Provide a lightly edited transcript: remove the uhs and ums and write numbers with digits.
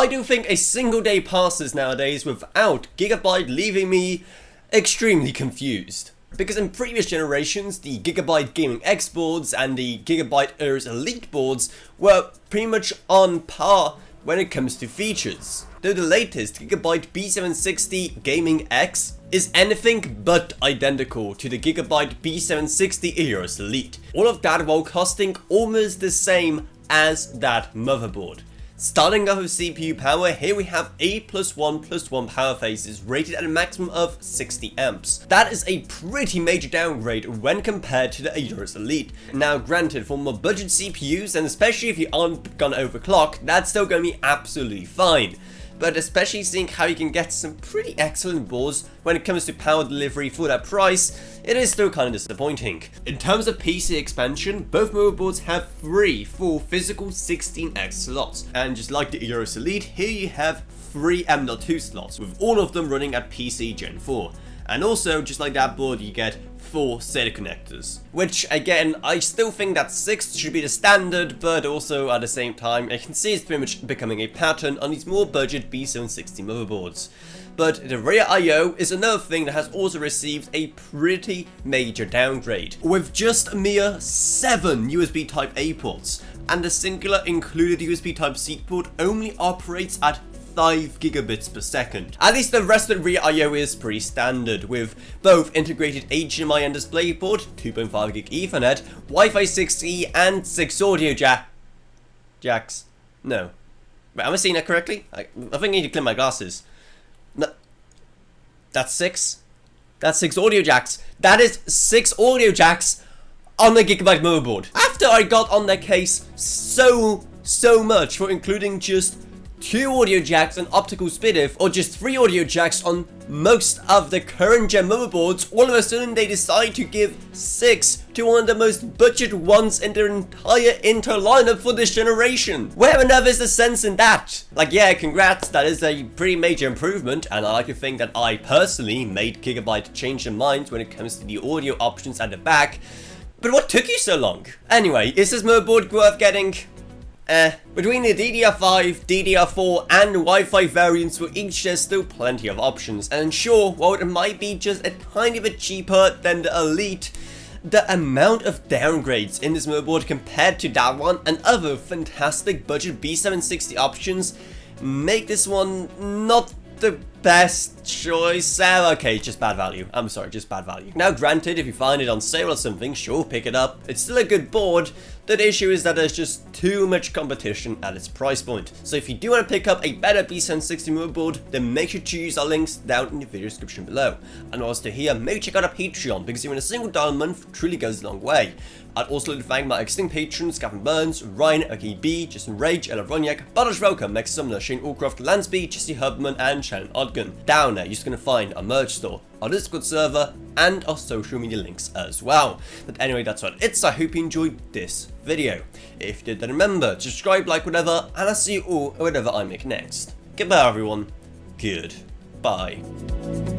I don't think a single day passes nowadays without Gigabyte leaving me extremely confused. Because in previous generations, the Gigabyte Gaming X boards and the Gigabyte Aorus Elite boards were pretty much on par when it comes to features. Though the latest Gigabyte B760 Gaming X is anything but identical to the Gigabyte B760 Aorus Elite. All of that while costing almost the same as that motherboard. Starting off with CPU power, here we have 8+1+1 power phases rated at a maximum of 60 amps. That is a pretty major downgrade when compared to the Aorus Elite. Now granted, for more budget CPUs, and especially if you aren't gonna overclock, that's still gonna be absolutely fine. But especially seeing how you can get some pretty excellent boards when it comes to power delivery for that price, it is still kind of disappointing. In terms of PC expansion, both motherboards have 3 full physical 16x slots, and just like the Aorus Elite, here you have 3 M.2 slots, with all of them running at PC Gen 4. And also, just like that board, you get 4 SATA connectors. Which, again, I still think that 6 should be the standard, but also at the same time, I can see it's pretty much becoming a pattern on these more budget B760 motherboards. But the rear I/O is another thing that has also received a pretty major downgrade, with just a mere 7 USB Type-A ports, and the singular included USB Type-C port only operates at 5 gigabits per second. At least the rest of the rear I/O is pretty standard, with both integrated HDMI and DisplayPort, 2.5 gig Ethernet, Wi-Fi 6E, and 6 audio jacks. No. Wait, am I seeing that correctly? I think I need to clean my glasses. No. That's 6? That's 6 audio jacks. That is 6 audio jacks on the Gigabyte motherboard. After I got on their case so much for including just 2 audio jacks and optical SPDIF, or just 3 audio jacks on most of the current gen motherboards, all of a sudden they decide to give 6 to one of the most budget ones in their entire Intel lineup for this generation. Where on earth is the sense in that? Like, yeah, congrats, that is a pretty major improvement, and I like to think that I personally made Gigabyte change their minds when it comes to the audio options at the back. But what took you so long? Anyway, is this motherboard worth getting? Between the DDR5, DDR4 and Wi-Fi variants for each, there's still plenty of options, and sure, while it might be just a tiny bit cheaper than the Elite, the amount of downgrades in this motherboard compared to that one and other fantastic budget B760 options make this one not the best choice. Okay, just bad value. I'm sorry, just bad value. Now granted, if you find it on sale or something, sure, pick it up. It's still a good board. The issue is that there's just too much competition at its price point. So if you do want to pick up a better B760 motherboard, then make sure to use our links down in the video description below. And also here, make sure check out our Patreon, because even a single dollar a month truly goes a long way. I'd also like to thank my existing patrons, Gavin Burns, Ryan, OKB, Jason Rage, Ella Ronyak, Badash Welcome, Max Sumner, Shane Allcroft, Lansby, Jesse Hubman, and Shannon Odgun. Down there, you're just going to find our merch store, our Discord server, and our social media links as well. But anyway, that's what it's. I hope you enjoyed this video. If you did, then remember to subscribe, like, whatever, and I'll see you all whatever I make next. Goodbye, everyone. Goodbye.